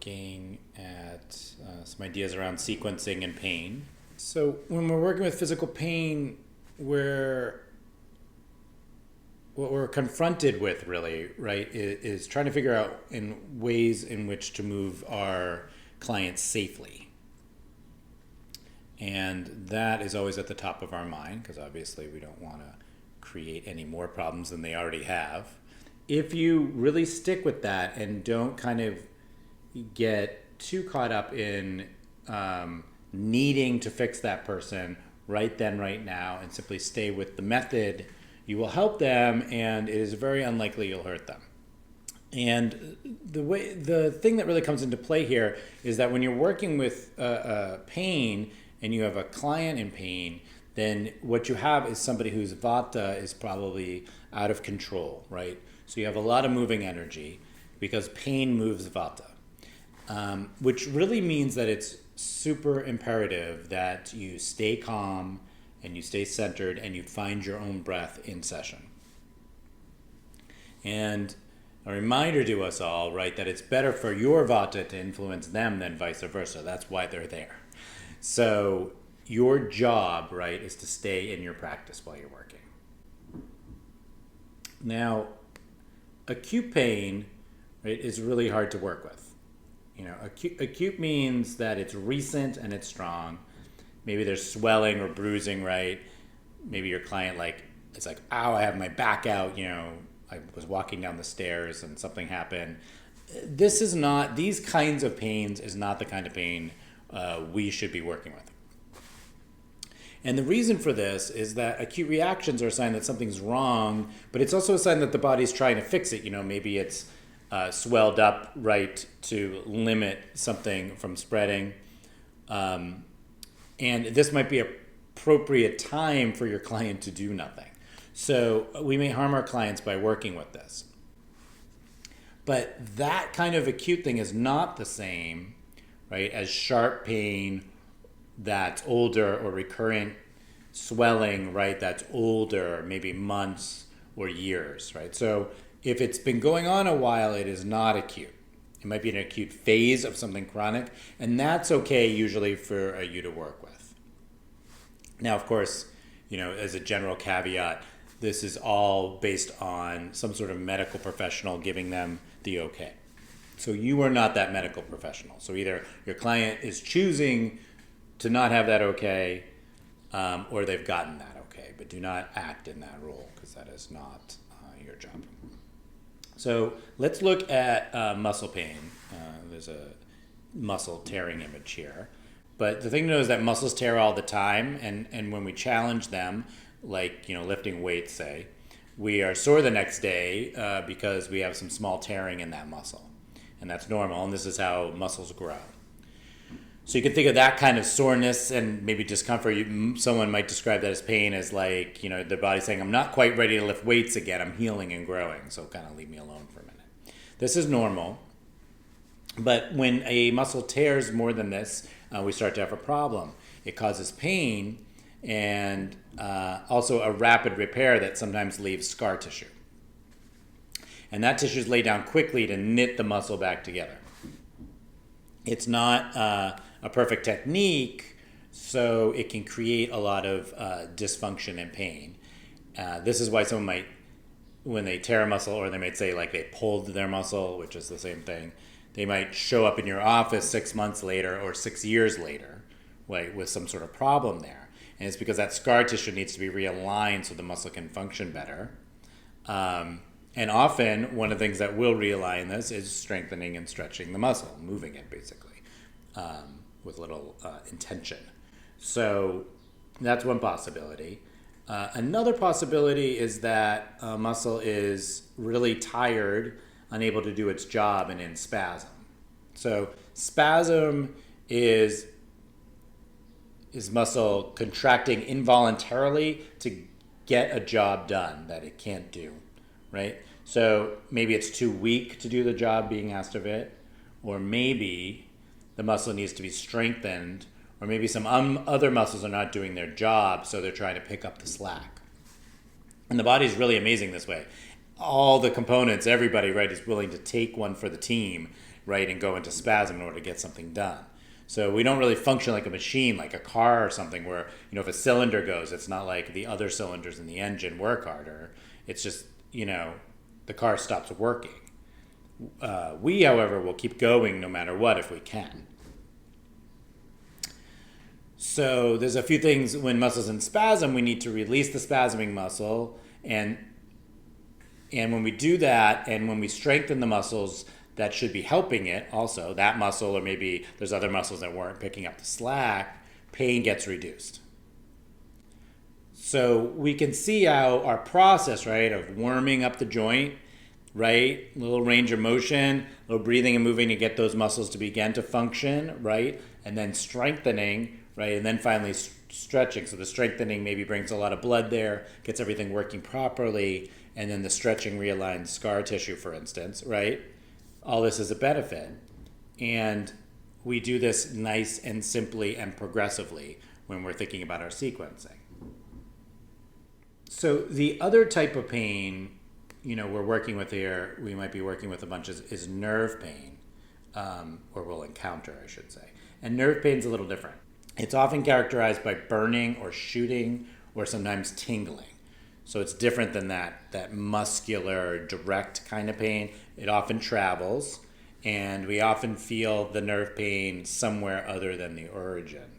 looking at some ideas around sequencing and pain. So when we're working with physical pain, what we're confronted with really, right, is trying to figure out in ways in which to move our clients safely. And that is always at the top of our mind because obviously we don't want to create any more problems than they already have. If you really stick with that and don't kind of get too caught up in needing to fix that person right then, right now, and simply stay with the method, you will help them, and it is very unlikely you'll hurt them. And the thing that really comes into play here is that when you're working with pain and you have a client in pain, then what you have is somebody whose vata is probably out of control, right? So you have a lot of moving energy because pain moves vata, which really means that it's super imperative that you stay calm and you stay centered and you find your own breath in session. And a reminder to us all, right, that it's better for your vata to influence them than vice versa. That's why they're there. So your job, right, is to stay in your practice while you're working. Now, acute pain, right, is really hard to work with. You know, acute means that it's recent and it's strong. Maybe there's swelling or bruising, right? Maybe your client it's like, ow, I have my back out, I was walking down the stairs and something happened. These kinds of pains is not the kind of pain we should be working with. And the reason for this is that acute reactions are a sign that something's wrong, but it's also a sign that the body's trying to fix it. Maybe it's swelled up, right, to limit something from spreading. And this might be an appropriate time for your client to do nothing. So we may harm our clients by working with this. But that kind of acute thing is not the same, right, as sharp pain that's older or recurrent swelling, right, that's older, maybe months or years, right? So if it's been going on a while, it is not acute. It might be an acute phase of something chronic, and that's okay usually for you to work with. Now, of course, as a general caveat, this is all based on some sort of medical professional giving them the okay. So you are not that medical professional. So either your client is choosing to not have that okay, or they've gotten that okay, but do not act in that role because that is not your job. So let's look at muscle pain. There's a muscle tearing image here. But the thing to know is that muscles tear all the time, and when we challenge them, like lifting weights, say, we are sore the next day because we have some small tearing in that muscle. And that's normal, and this is how muscles grow. So you can think of that kind of soreness and maybe discomfort. Someone might describe that as pain as like, their body's saying, I'm not quite ready to lift weights again. I'm healing and growing, so kind of leave me alone for a minute. This is normal. But when a muscle tears more than this, we start to have a problem. It causes pain and also a rapid repair that sometimes leaves scar tissue. And that tissue is laid down quickly to knit the muscle back together. It's not a perfect technique, so it can create a lot of dysfunction and pain. This is why someone might, when they tear a muscle, or they might say like they pulled their muscle, which is the same thing, they might show up in your office 6 months later or 6 years later, right, with some sort of problem there. And it's because that scar tissue needs to be realigned so the muscle can function better. And often, one of the things that will realign this is strengthening and stretching the muscle, moving it basically, with little intention. So that's one possibility. Another possibility is that a muscle is really tired, unable to do its job, and in spasm. So spasm is muscle contracting involuntarily to get a job done that it can't do, right? So maybe it's too weak to do the job being asked of it, or maybe the muscle needs to be strengthened, or maybe some other muscles are not doing their job, so they're trying to pick up the slack. And the body is really amazing this way. All the components, everybody, right, is willing to take one for the team right, and go into spasm in order to get something done. So we don't really function like a machine, like a car or something where, if a cylinder goes, it's not like the other cylinders in the engine work harder. It's just, the car stops working. We, however, will keep going no matter what if we can. So there's a few things when muscles in spasm, we need to release the spasming muscle. And when we do that, and when we strengthen the muscles that should be helping it also, that muscle, or maybe there's other muscles that weren't picking up the slack, pain gets reduced. So we can see how our process, right, of warming up the joint, right, a little range of motion, a little breathing and moving to get those muscles to begin to function, right, and then strengthening, right, and then finally stretching. So the strengthening maybe brings a lot of blood there, gets everything working properly, and then the stretching realigns scar tissue, for instance, right? All this is a benefit. And we do this nice and simply and progressively when we're thinking about our sequencing. So the other type of pain, we're working with here, we might be working with a bunch is nerve pain, or we'll encounter, I should say. And nerve pain is a little different. It's often characterized by burning or shooting or sometimes tingling. So it's different than that muscular, direct kind of pain. It often travels, and we often feel the nerve pain somewhere other than the origin.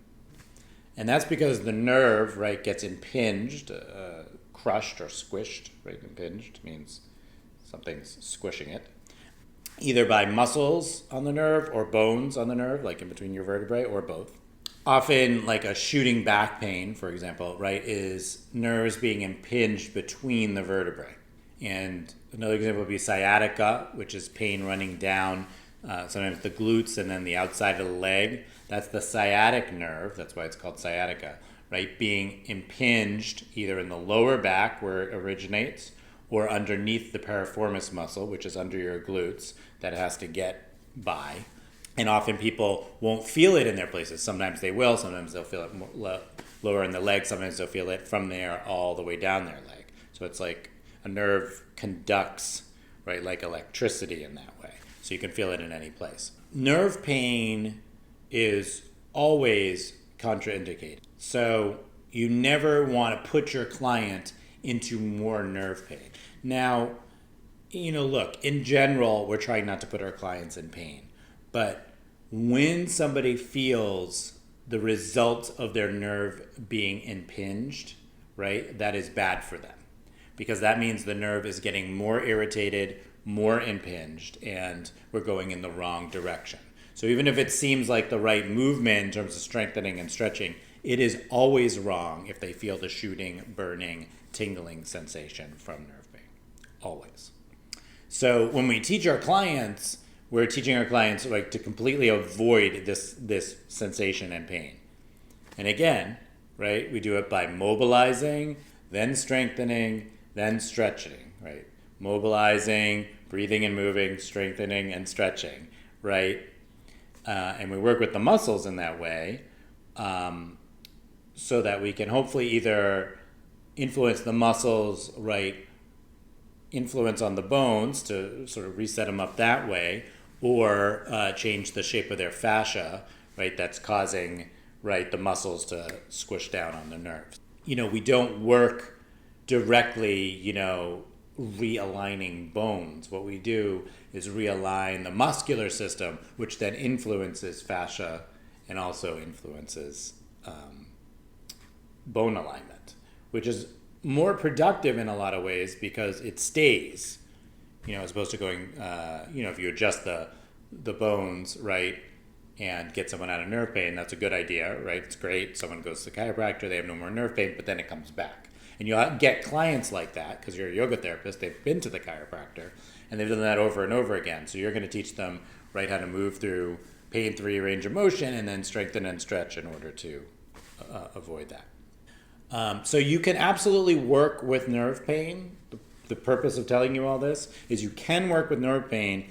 And that's because the nerve, right, gets impinged, crushed or squished, right? Impinged means something's squishing it, either by muscles on the nerve or bones on the nerve, like in between your vertebrae, or both. Often, like a shooting back pain, for example, right, is nerves being impinged between the vertebrae. And another example would be sciatica, which is pain running down sometimes the glutes and then the outside of the leg. That's the sciatic nerve, that's why it's called sciatica, right, being impinged either in the lower back where it originates or underneath the piriformis muscle, which is under your glutes, that it has to get by. And often people won't feel it in their places. Sometimes they will. Sometimes they'll feel it more, lower in the leg. Sometimes they'll feel it from there all the way down their leg. So it's like a nerve conducts, right, like electricity in that way. So you can feel it in any place. Nerve pain is always contraindicated. So you never want to put your client into more nerve pain. Now, look, in general, we're trying not to put our clients in pain. But when somebody feels the result of their nerve being impinged, right, that is bad for them. Because that means the nerve is getting more irritated, more impinged, and we're going in the wrong direction. So even if it seems like the right movement in terms of strengthening and stretching, it is always wrong if they feel the shooting, burning, tingling sensation from nerve pain. Always. So when we teach our clients, we're teaching our clients like to completely avoid this sensation and pain. And again, right, we do it by mobilizing, then strengthening, then stretching, right? Mobilizing, breathing and moving, strengthening and stretching, right? And we work with the muscles in that way so that we can hopefully either influence the muscles, right, influence on the bones to sort of reset them up that way, or change the shape of their fascia, right, that's causing, right, the muscles to squish down on the nerves. We don't work directly, realigning bones. What we do is realign the muscular system, which then influences fascia and also influences bone alignment, which is more productive in a lot of ways because it stays, as opposed to going, if you adjust the bones, right, and get someone out of nerve pain, that's a good idea, right? It's great. Someone goes to the chiropractor, they have no more nerve pain, but then it comes back. And you'll get clients like that because you're a yoga therapist. They've been to the chiropractor and they've done that over and over again. So you're going to teach them, right, how to move through pain-free range of motion and then strengthen and stretch in order to avoid that. So you can absolutely work with nerve pain. The purpose of telling you all this is you can work with nerve pain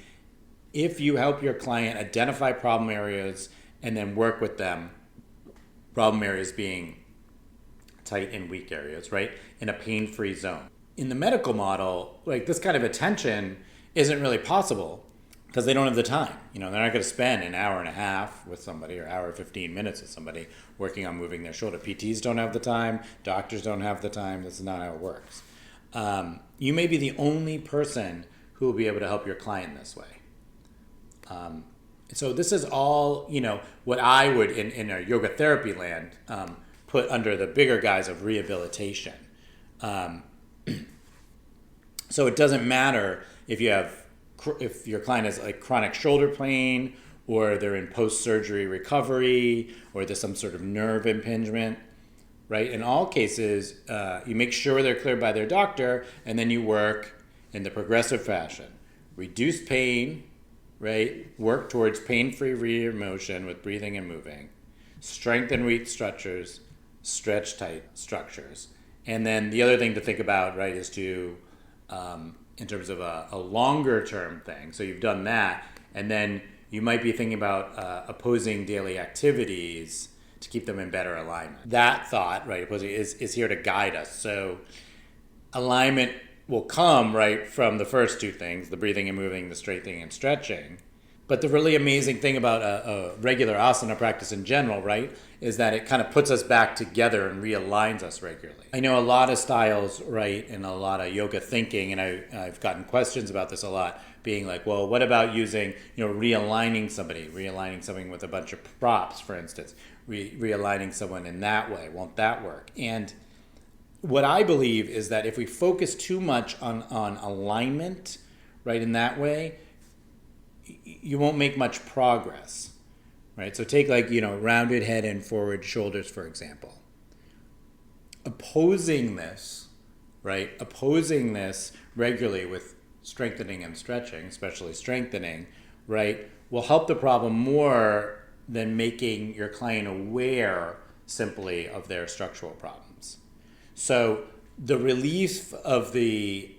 if you help your client identify problem areas and then work with them. Problem areas being tight and weak areas, right, in a pain-free zone. In the medical model, like this kind of attention isn't really possible because they don't have the time. They're not going to spend an hour and a half with somebody or hour 15 minutes with somebody working on moving their shoulder. PTs don't have the time. Doctors don't have the time. That's not how it works. You may be the only person who will be able to help your client this way. So this is all, what I would, in a yoga therapy land, put under the bigger guise of rehabilitation. So it doesn't matter if your client has like chronic shoulder pain, or they're in post-surgery recovery, or there's some sort of nerve impingement, right? In all cases, you make sure they're cleared by their doctor, and then you work in the progressive fashion. Reduce pain, right? Work towards pain-free re-motion with breathing and moving. Strengthen weak structures, stretch tight structures. And then the other thing to think about, right, is to, in terms of a longer term thing. So you've done that, and then you might be thinking about opposing daily activities to keep them in better alignment. That thought, right, opposing is here to guide us. So alignment will come, right, from the first two things, the breathing and moving, the straightening and stretching. But the really amazing thing about a regular asana practice in general, right, is that it kind of puts us back together and realigns us regularly. I know a lot of styles, right, and a lot of yoga thinking, and I've gotten questions about this a lot, being like, well, what about using, realigning something with a bunch of props, for instance, realigning someone in that way? Won't that work? And what I believe is that if we focus too much on alignment, right, in that way, you won't make much progress, right? So take rounded head and forward shoulders, for example. Opposing this regularly with strengthening and stretching, especially strengthening, right, will help the problem more than making your client aware simply of their structural problems. So the relief of the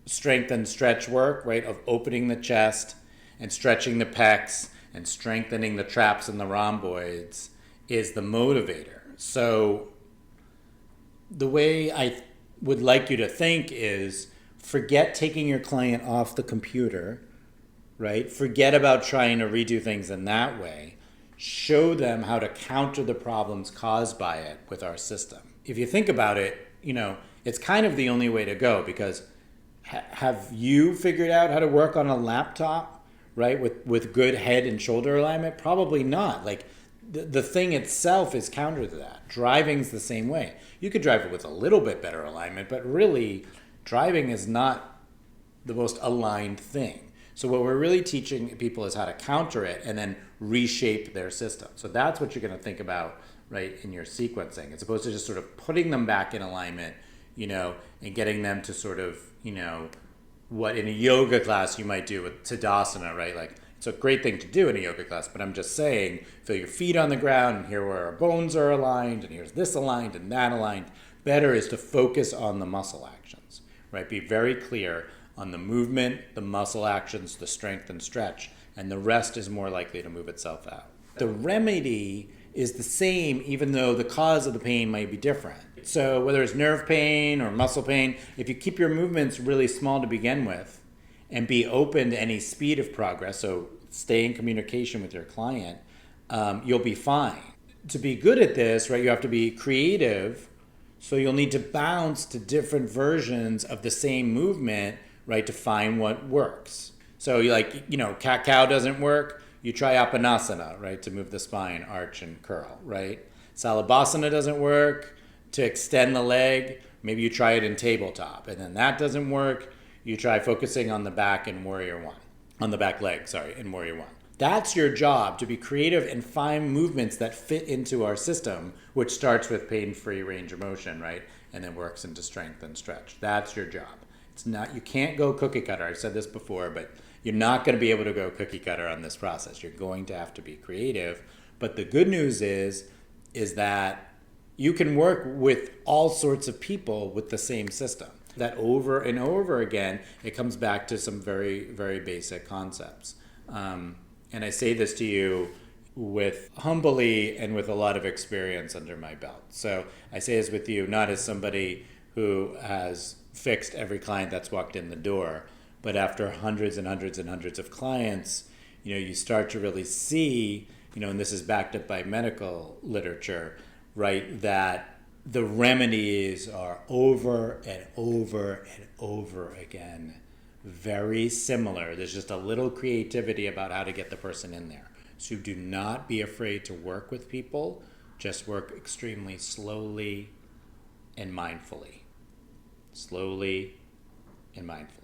strength and stretch work, right, of opening the chest and stretching the pecs and strengthening the traps and the rhomboids is the motivator. So the way I would like you to think is forget taking your client off the computer, right? Forget about trying to redo things in that way. Show them how to counter the problems caused by it with our system. If you think about it, it's kind of the only way to go, because have you figured out how to work on a laptop, right, with good head and shoulder alignment? Probably not. Like the thing itself is counter to that. Driving's the same way. You could drive it with a little bit better alignment, but really driving is not the most aligned thing. So what we're really teaching people is how to counter it and then reshape their system. So that's what you're going to think about, right, in your sequencing, as opposed to just sort of putting them back in alignment, and getting them to sort of, what in a yoga class you might do with Tadasana, right? Like, it's a great thing to do in a yoga class, but I'm just saying, feel your feet on the ground, and here where our bones are aligned, and here's this aligned and that aligned. Better is to focus on the muscle actions, right? Be very clear on the movement, the muscle actions, the strength and stretch, and the rest is more likely to move itself out. The remedy is the same, even though the cause of the pain might be different. So whether it's nerve pain or muscle pain, if you keep your movements really small to begin with and be open to any speed of progress, so stay in communication with your client, you'll be fine. To be good at this, right, you have to be creative, so you'll need to bounce to different versions of the same movement, right, to find what works. So cat-cow doesn't work, you try Apanasana, right, to move the spine, arch and curl, right? Salabhasana doesn't work, to extend the leg, maybe you try it in tabletop. And then that doesn't work, you try focusing on the back in Warrior One. On the back leg, in Warrior One. That's your job, to be creative and find movements that fit into our system, which starts with pain-free range of motion, right? And then works into strength and stretch. That's your job. It's not, you can't go cookie cutter. I've said this before, but you're not going to be able to go cookie cutter on this process. You're going to have to be creative. But the good news is that you can work with all sorts of people with the same system. That over and over again, it comes back to some very, very basic concepts. And I say this to you with humbly and with a lot of experience under my belt. So I say this with you not as somebody who has fixed every client that's walked in the door, But after hundreds and hundreds and hundreds of clients, you start to really see, and this is backed up by medical literature, right, that the remedies are over and over and over again very similar. There's just a little creativity about how to get the person in there. So do not be afraid to work with people. Just work extremely slowly and mindfully. Slowly and mindfully.